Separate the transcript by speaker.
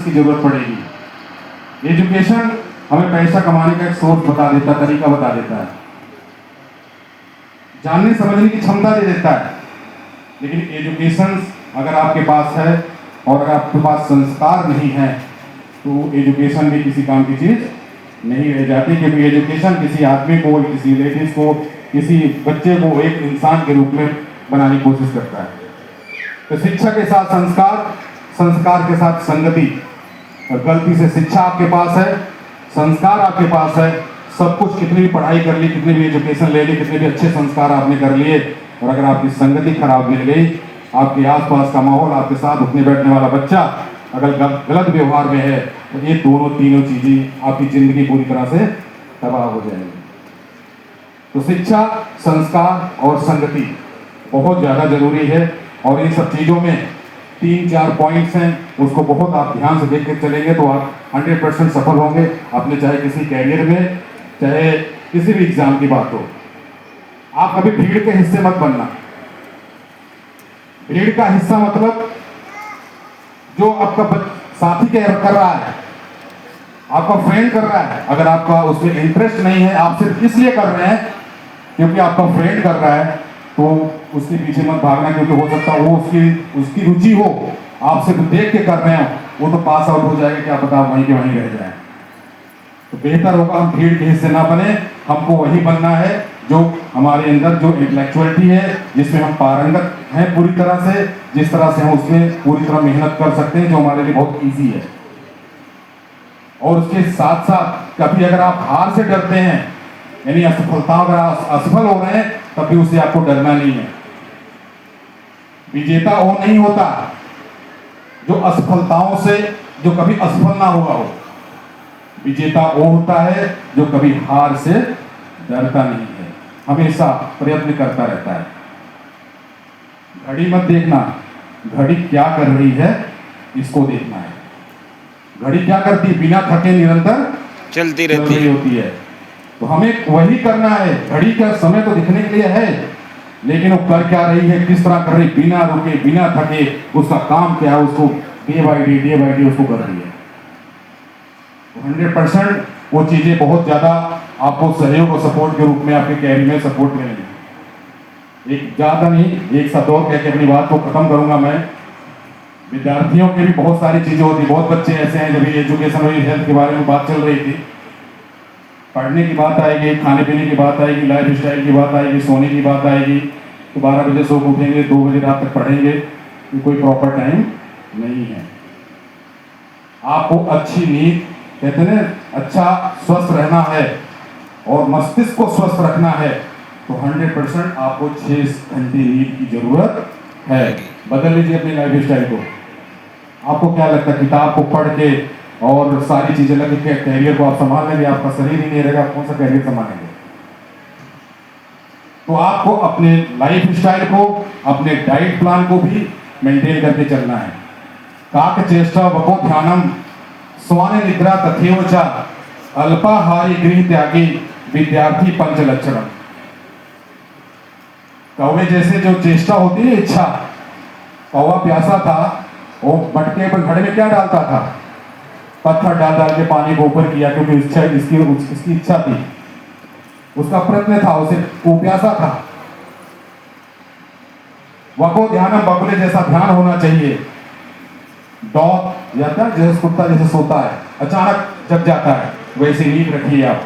Speaker 1: की जरूरत पड़ेगी। एजुकेशन हमें पैसा कमाने का एक सोर्स बता देता है, तरीका बता देता है, जानने समझने की क्षमता दे देता है। लेकिन एजुकेशन अगर आपके पास है और अगर आपके पास संस्कार नहीं है तो एजुकेशन भी किसी काम की चीज नहीं रह जाती। क्योंकि एजुकेशन किसी आदमी को, किसी लेडीज को, किसी बच्चे को एक इंसान के रूप में बनाने की कोशिश करता है। तो शिक्षा के साथ संस्कार, संस्कार के साथ संगति। और गलती से शिक्षा आपके पास है, संस्कार आपके पास है, सब कुछ कितनी भी पढ़ाई कर ली, कितनी भी एजुकेशन ले ली, कितने भी अच्छे संस्कार आपने कर लिए, और अगर आपकी संगति खराब मिल गई, आपके आसपास का माहौल, आपके साथ उठने बैठने वाला बच्चा अगर गलत व्यवहार में है, तो ये दोनों तीनों चीजें आपकी जिंदगी पूरी तरह से तबाह हो जाएगी। तो शिक्षा, संस्कार और संगति बहुत ज्यादा जरूरी है। और इन सब चीजों में 3-4 पॉइंट्स हैं, उसको बहुत आप ध्यान से देख के चलेंगे तो आप 100% सफल होंगे अपने, चाहे किसी कैरियर में, चाहे किसी भी एग्जाम की बात हो। आप कभी भीड़ के हिस्से मत बनना। भीड़ का हिस्सा मतलब जो आपका साथी कर रहा है, आपका फ्रेंड कर रहा है, अगर आपका उसमें इंटरेस्ट नहीं है, आप सिर्फ इसलिए कर रहे हैं क्योंकि आपका फ्रेंड कर रहा है, तो उसके पीछे मत भागना। क्योंकि हो सकता है वो उसकी रुचि हो, आप सिर्फ देख के कर रहे हो, वो तो पास आउट हो जाएगा, क्या पता वहीं के वहीं रह जाए। तो बेहतर होगा हम भीड़ के हिस्से ना बने, हमको वही बनना है जो हमारे अंदर जो इंटेलेक्चुअलिटी है, जिसमें हम पारंगत हैं पूरी तरह से, जिस तरह से हम उसमें पूरी तरह मेहनत कर सकते हैं, जो हमारे लिए बहुत ईजी है। और उसके साथ साथ कभी अगर आप हार से डरते हैं, यानी असफलताओं, अगर आप असफल हो रहे हैं, तब भी उससे आपको डरना नहीं है। विजेता वो नहीं होता जो असफलताओं से, जो कभी असफल ना हुआ हो। विजेता वो होता है जो कभी हार से डरता नहीं है, हमेशा प्रयत्न करता रहता है। घड़ी मत देखना, घड़ी क्या कर रही है इसको देखना है। घड़ी क्या करती है? बिना थके निरंतर
Speaker 2: चलती रहती
Speaker 1: होती है। तो हमें वही करना है। घड़ी का समय तो दिखने के लिए है, लेकिन वो कर क्या रही है, किस तरह कर रही, बिना रुके, बिना थके, उसका काम क्या है, उसको डे बाय डे उसको कर रही है। 100% वो चीजें बहुत ज्यादा आपको सहयोग और सपोर्ट के रूप में आपके कैरियर में सपोर्ट मिलेंगे। एक ज्यादा नहीं, एक साथ और कह के अपनी बात को खत्म करूंगा मैं। विद्यार्थियों की भी बहुत सारी चीजें होती, बहुत बच्चे ऐसे हैं जब एजुकेशन और हेल्थ के बारे में बात चल रही थी, पढ़ने की बात आएगी, खाने पीने की बात आएगी, लाइफ स्टाइल की बात आएगी, सोने की बात आएगी, तो 12 बजे सो उठेंगे, 2 बजे रात तक पढ़ेंगे, तो कोई प्रॉपर टाइम नहीं है। आपको अच्छी नींद, कहते हैं अच्छा स्वस्थ रहना है और मस्तिष्क को स्वस्थ रखना है, तो 100% आपको 6 घंटे नींद की जरूरत है। बदल लीजिए अपनी लाइफ स्टाइल को। आपको क्या लगता है, किताब को पढ़ के और सारी चीजें लगे के कैरियर को आप संभाल लेंगे? आपका शरीर ही नहीं रहेगा, कौन सा कैरियर संभालेंगे? तो आपको अपने लाइफ स्टाइल को, अपने डाइट प्लान को भी मेंटेन करके चलना है। काक चेष्टा वको ध्यानम स्वाने निद्रा तथेव च अल्पाहारी गृह त्यागी विद्यार्थी पंच लक्षणम। कौवे जैसे जो चेष्टा होती है, इच्छा, कौवा प्यासा था, वो मटके पर घड़े में क्या डालता था? पत्थर डाल डाल के पानी को ऊपर किया, क्योंकि इसकी इच्छा थी, उसका प्रयत्न था, उसे वो प्यासा था। वको ध्यानम, बगुले जैसा ध्यान होना चाहिए। डॉग जाता है जैसे कुत्ता जैसे सोता है, अचानक जग जाता है, वैसे नींद रखिए आप।